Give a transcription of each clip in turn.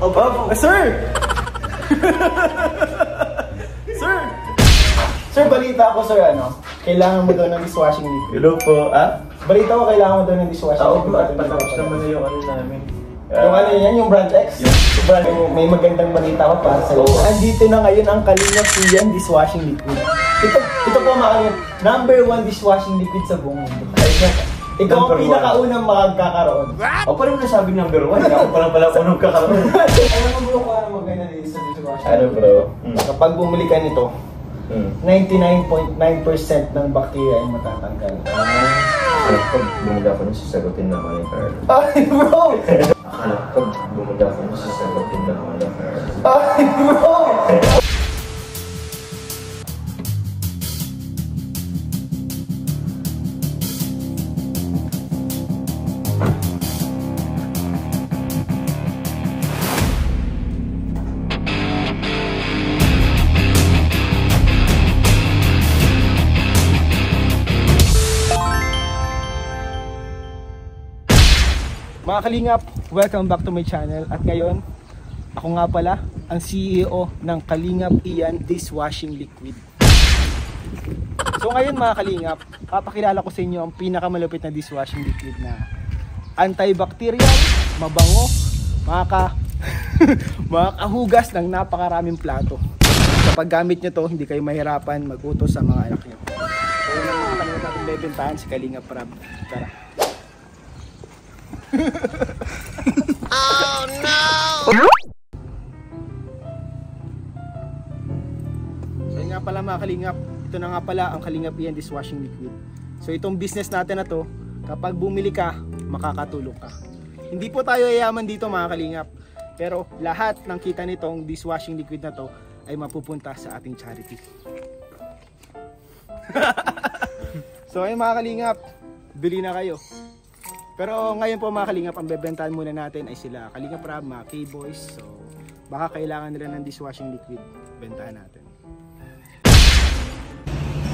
Sir! Sir! Sir, balita ko, sir, ano? Kailangan mo daw ng dishwashing liquid. Hello po, Balita ko, kailangan mo daw ng dishwashing liquid. Patapos naman na yung ano namin. Yung ano yan, yung brand X? May magandang balita ko para sa'yo. Andito na ngayon ang Kalingap Ian dishwashing liquid. Ito po mga #1 dishwashing liquid sa buong mundo. Ikaw ang pinakaunang makagkakaroon. O paano mo nasabing #1? Ako pala unang kakaroon. Alam mo bro kung ano maganda dito sa dishwashing liquid? Ano bro? Kapag bumili ka nito, 99.9% ng bacteria ay matatanggal. Pag bumili ako nung sasagutin na ako ni Carl. Ay bro! Akala ko pag bumili ako nung sasagutin na ako ni Carl. Ay bro! Mga Kalingap, welcome back to my channel. At ngayon, ako nga pala ang CEO ng Kalingap Ian Dishwashing Liquid. So ngayon mga Kalingap, papakilala ko sa inyo ang pinakamalupit na dishwashing liquid na antibacterial, mabango, makakahugas ng napakaraming plato. Kapag gamit nyo to, hindi kayo mahirapan mag-utos sa mga anak nyo. So unang mga Kalingap natin bebentahan si Kalingap Rab. Tara. Oh no! So yun nga pala mga Kalingap, ito na nga pala ang Kalingap Ian dishwashing liquid. So itong business natin na to, kapag bumili ka, makakatulong ka. Hindi po tayo yayaman dito mga Kalingap, pero lahat ng kita nitong dishwashing liquid na to ay mapupunta sa ating charity. So ayun mga Kalingap, bili na kayo. Pero ngayon po mga Kalingap, ang bebentahan muna natin ay sila Kalingap Rab, mga K-Boys. So baka kailangan nila ng dishwashing liquid, bentahan natin.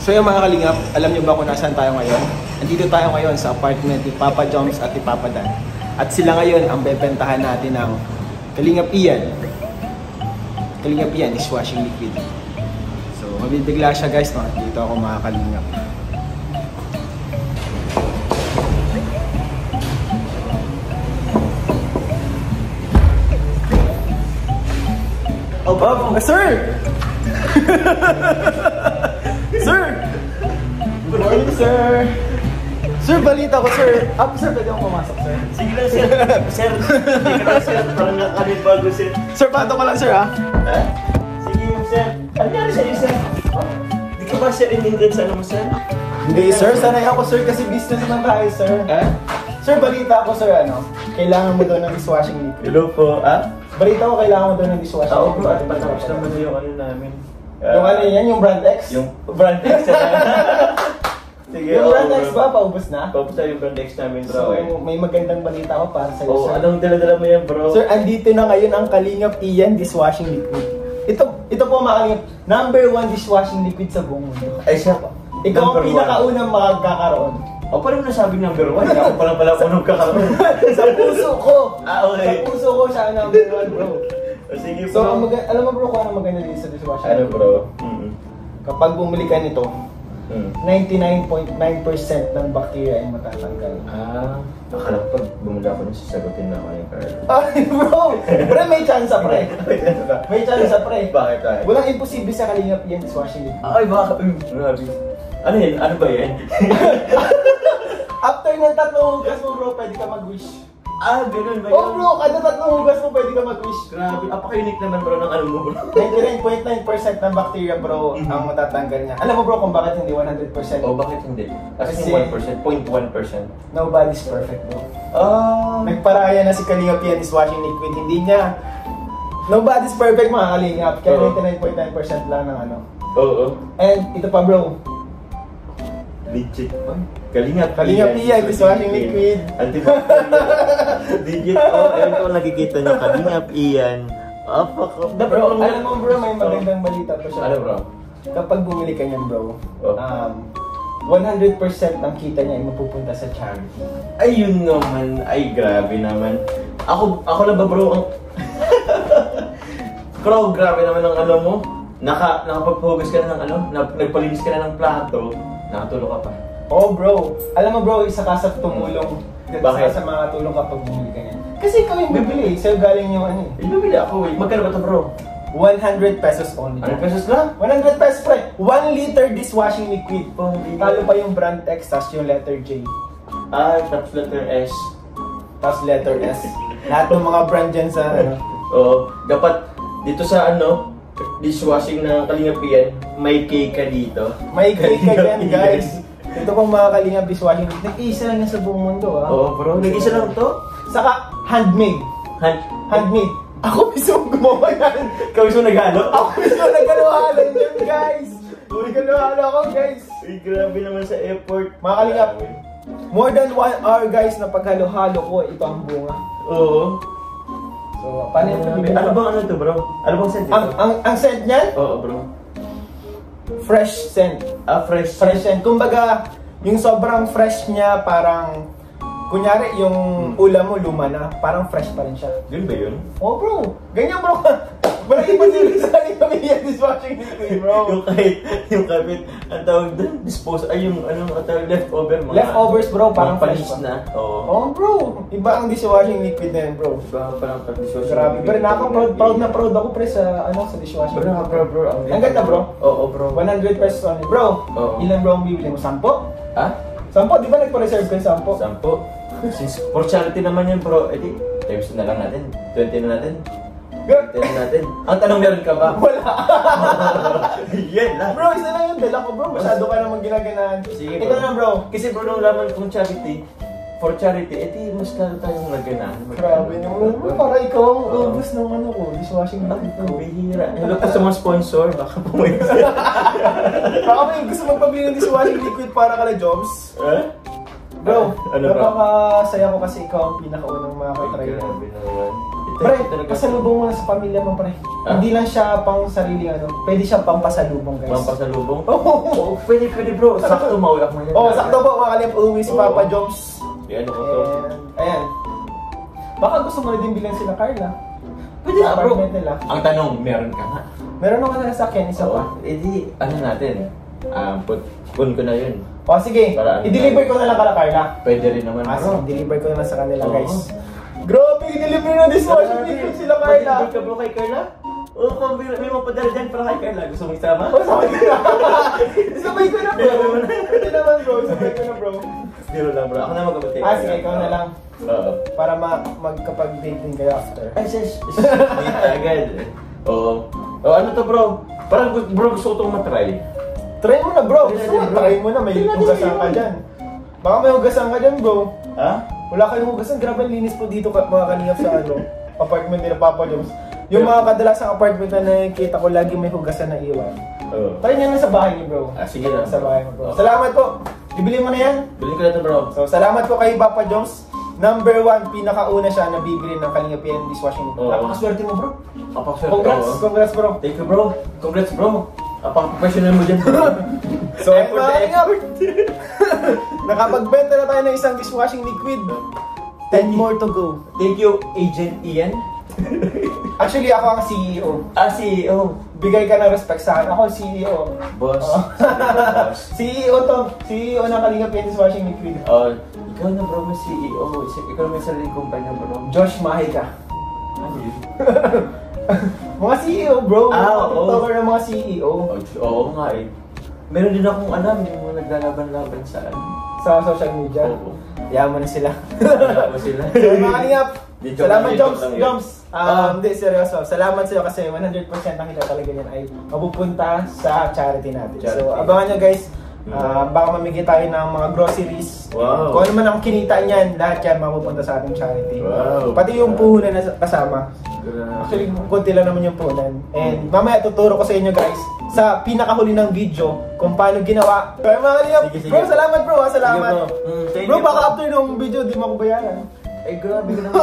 So yung mga Kalingap, alam nyo ba kung nasaan tayo ngayon? Andito tayo ngayon sa apartment ni Papa Joms at ni Papa Dan. At sila ngayon ang bebentahan natin ng Kalingap Ian. Kalingap Ian dishwashing liquid. So mabibigla siya guys, no? Dito ako mga Kalingap. Sir! Sir! Good morning, sir! Sir, balita ko, sir. Sir, pwede akong pumasok, sir? Sige lang, sir. Sir, sige lang, sir. Parang nakamit bago, sir. Sir, pato ka lang, sir, ha? Sige, sir. Ano nangyari sa'yo, sir? Di ka ba, sir, in-indent sa ano mo, sir? Hindi, sir. Sanay ako, sir, kasi business naman tayo, sir. Sir, balita ko, sir, ano? Kailangan mo daw ng dishwashing liquid. Hello po, Balita ko, kailangan mo daw ng dishwashing liquid. bro, patapos naman na yung ano namin. Yung ano yan, yung brand X? Yung brand X na sige, yung brand X ba, paubos na? Paubos na yung brand X namin, bro. So, may magandang balita ko para sa'yo, sir. Anong dala-dala mo yan, bro? Sir, andito na ngayon ang Kalingap Ian dishwashing liquid. Ito po mga Kalingap, #1 dishwashing liquid sa buong mundo. Ay, siya pa. Ikaw ang pinakaunang makagkakaroon. Paano mo nasabing #1? Ako pala unang kakaroon. Sa puso ko! Okay. Sa puso ko siya ang #1, bro. Sige, So, bro. alam mo bro kung ano maganda dito sa dishwashing Ano, liquid? bro? Kapag bumili ka nito, 99.9% ng bacteria ay matatanggal. Akala ko pag bumili ako nung sasagutin na ako ni Carl. Ay bro! Pre, may chance pre! May chance pre! Bakit tayo? Walang imposible sa Kalingap Ian dishwashing liquid. Ay, baka. Grabe. Ano yan? Ano ba yan? After ng 3 hugas mo bro, pwede ka mag-wish. Ganun ba yan? Oh bro, kada 3 hugas mo pwede ka mag-wish. Grabe. Apaka-unique naman bro ng ano mo bro. 99.9% ng bacteria bro ang matatanggal niya. Alam mo bro kung bakit hindi 100%? Bakit hindi? Kasi 1%, 0.1%. Nobody's perfect bro. Nagparaya na si Kalingap Ian dishwashing liquid. Hindi niya. Nobody's perfect mga Kalingap. Kaya 99.9% lang ng ano. Oo. And ito pa bro. Legit pa. Kalingap Ian dishwashing liquid. Antibacterial. Legit po. Ayun po nakikita nyo. Kalingap Ian. Bro, alam mo bro, may magandang balita pa siya. Ano bro? Kapag bumili ka niyan bro, 100% ng kita niya ay mapupunta sa charity. Ayun naman. Ay, grabe naman. Ako na ba bro? Bro, grabe naman ang ano mo. Nakapaghugas ka na ng ano, nagpalinis ka na ng plato, nakatulog ka pa. Oh bro, alam mo bro, isa ka sa tumulong. Bakit? Isa sa mga tulong kapag bumili ka niyan. Kasi ikaw yung bibili, sa'yo galing yung ano eh. Bibili ako eh. Magkano ba ito bro? 100 pesos only. 100 pesos lang? 100 pesos pre. 1 liter dishwashing liquid. Pang-liter. Talo pa yung brand X, tas yung letter J. Tapos letter S. Tas letter S. Lahat ng mga brand dyan sa ano. Oo. Dapat dito sa ano, dishwashing ng Kalingap Ian, may cake ka dito. May cake ka dyan guys. Ito pang mga Kalingap dishwashing liquid. Nag-iisa lang yan sa buong mundo ah. Oo bro, nag-isa lang to? Saka handmade. Handmade. Ako mismo gumawa yan. Ikaw mismo naghalo? Ako mismo nagkalo-halo yan guys. Nagkalo-halo ako guys. Uy, grabe naman sa effort. Mga Kalingap, more than 1 hour guys na paghalo-halo ko, ito ang bunga. Oo. So, paano yung pagbibilang? Ano bang ano to bro? Ano bang scent ito? Ang scent niyan? Oo bro. Fresh scent. Fresh. Fresh scent. Kumbaga, yung sobrang fresh niya parang, kunyari yung ulam mo luma na, parang fresh pa rin siya. Yun ba yun? Oh bro, ganyan bro. Walang iba din sa akin kami yan dishwashing liquid bro. yung kapit, ang tawag doon, dispose, ay yung anong tawag, leftover mga. Leftovers bro, parang fresh fresh pa. na. Oo. Oh bro, iba ang dishwashing liquid na yan bro. Iba parang pag-dishwashing. Grabe, pero proud na proud ako pre sa ano sa dishwashing Bro, liquid. bro. Ang ganda bro. Oo bro. 100 pesos only. Bro, Oo. ilan bro ang bibili mo? 10? Ha? 10? Di ba nagpa-reserve ka yung 10? 10. Since for charity naman yun bro, edi, times na lang natin. 20 na natin. 20 na natin. Ang tanong, meron ka ba? Wala. Yan lang. Bro, isa lang yung dala ko bro. Masyado ka namang ginaganahan. Sige Ito na bro. Kasi bro, nung laman kong charity, for charity, edi mas lalo tayong naganahan. Grabe naman bro. Para ikaw ang ubus ng ano ko. Dishwashing liquid Ang ko. bihira. Hello po sa mga sponsor, baka pumayos. Baka may gusto magpabili ng dishwashing liquid para kala jobs. Bro, Ano bro? napakasaya ko kasi ikaw ang pinakaunang makakatry. Grabe naman. Pre, pasalubong mo na sa pamilya mo pre. Ah? Hindi lang siya pang sarili ano. Pwede siya pang pasalubong guys. Pampasalubong? Oo. Pwede bro. Sakto mauwi ako ngayon. Oh, sakto po mga kalip. Uwi si Papa Jobs. Yan ako to. And, ayan. Baka gusto mo na din bilang sila Carla. Pwede Sa na bro. apartment nila. Ang tanong, meron ka nga. Meron ako na sasakyan, isa pa. Eh di, ano natin? Pun ko na yun. O sige, Para ano i-deliver ko na lang kala Carla. Pwede rin naman bro. Sige, deliver ko na lang sa kanila Oo. guys. Grabe, i-deliver na dishwashing liquid sila Carla. Mag-deliver ka bro kay Carla? Oo, kung may mapadala dyan para kay Carla. Gusto mo isama? O, sabay ko na. Sabay ko na bro. Deliver mo na. Pwede naman bro, sabay ko na bro. Zero lang bro. Ako na mag-abot Sige, ikaw na lang. Oo. Para magkapag-date din kayo after. Ay, sis. Date agad. Oo. Oh, ano to bro? Parang bro gusto ko itong matry. Try mo na bro. Try Gusto natin, mo, bro. try mo na. May Try natin hugasan sa'yo. ka dyan. Baka may hugasan ka dyan bro. Ha? Wala kayong hugasan. Grabe ang linis po dito mga kaningap sa ano, apartment nila Papa Jones. Yung mga kadalasang apartment na nakikita ko, lagi may hugasan na iwan. Oo. Try nyo na sa bahay niyo bro. Sige lang. Sa bahay mo bro. Oo. Salamat po. Ibili mo na yan. Bilhin ko na ito bro. So salamat po kay Papa Jones. Number 1, pinakauna siya na bibili ng Kalingap Ian dishwashing liquid. Oo. Napakaswerte mo bro. Apakaswerte Congrats, ko. congrats bro. Thank you bro. Congrats bro. Apang-professional mo dyan bro. So, Effort na effort. Nakapagbenta na tayo ng isang dishwashing liquid. 10 more to go. Thank you, Agent Ian. Actually, ako ang CEO. CEO. Bigay ka ng respect sa akin. Ako ang CEO. Boss. Oo. Boss. CEO to. CEO ng Kalingap Ian dishwashing liquid. Ikaw na bro, may CEO. Ikaw may sariling kumpanya bro. Josh Mahika. Ano yun? Mga CEO bro. Oo. TikToker ng mga CEO. Oo nga eh. Meron din akong alam yung mga naglalaban-laban sa ano. Sa social media. Oo. Yaman na sila. Wala ko sila. So mga Kalingap. Di joke Salamat lang, Joms. joke lang yun. Joms. Hindi, seryoso. Salamat sa'yo kasi 100% ang kita talaga yan ay mapupunta sa charity natin. So Charity. abangan nyo guys. Baka mamigay tayo ng mga groceries. Wow. Kung ano man ang kinita niyan, lahat yan mapupunta sa ating charity. Wow. Pati yung puhunan na kasama. Actually, konti lang naman yung puhunan. And mamaya tuturo ko sa inyo guys sa pinakahuli ng video kung paano ginawa. Kaya mga Kalingap, Sige. bro, salamat bro. Salamat. Sige, bro. Thank Bro, you, baka bro. after nung video, di mo ako bayaran. Ay, grabe ka naman.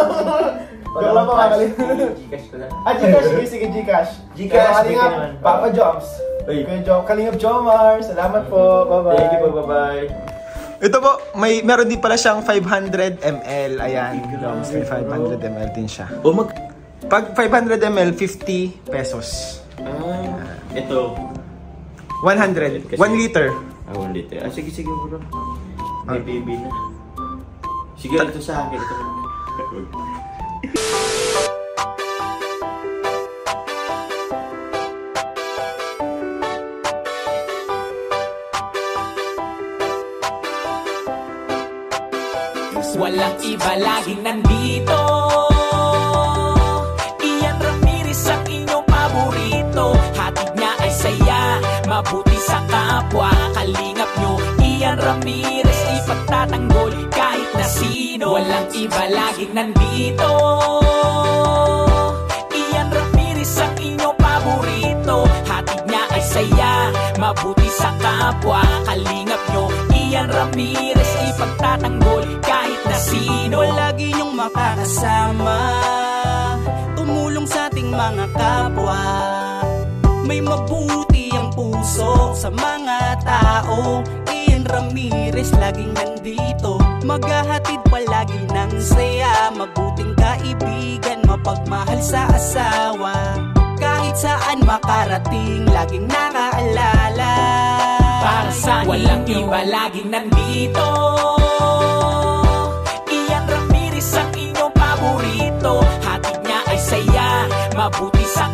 Joke lang po, Kalingap. Gcash ko lang. Gcash, sige, Gcash. Gcash, Kaya Kalingap, bigyan naman. Papa Joms. Uy. Kuya Jom, Kalingap Jomar, salamat po. Bye-bye. Thank you po, bye-bye. Ito po, meron din pala siyang 500 ml. Ayan, Grabe, Joms, may 500 ml din siya. Oh, Pag 500 ml, 50 pesos. Ito. 100. 1 liter. 1 liter. Sige, sige bro. May baby na. Sige, ito sa akin. Ito. Walang iba laging nandito. Ian Ramirez ang inyong paborito. Hatid niya ay saya, mabuti sa kapwa. Kalingap nyo, Ian Ramirez, ipagtatanggol kahit na sino. Walang iba laging nandito. Ian Ramirez ang inyong paborito. Hatid niya ay saya, mabuti sa kapwa. Kalingap nyo, Ian Ramirez, ipagtatanggol kahit na sino. Lagi niyong makakasama, tumulong sa ating mga kapwa. May mabuti ang puso sa mga tao. Ian Ramirez laging nandito, maghahatid palagi ng saya. Mabuting kaibigan, mapagmahal sa asawa. Kahit saan makarating, laging nakaalala. Para sa walang iba laging nandito. Ian Ramirez ang inyong paborito. Hatid niya ay saya, mabuti sa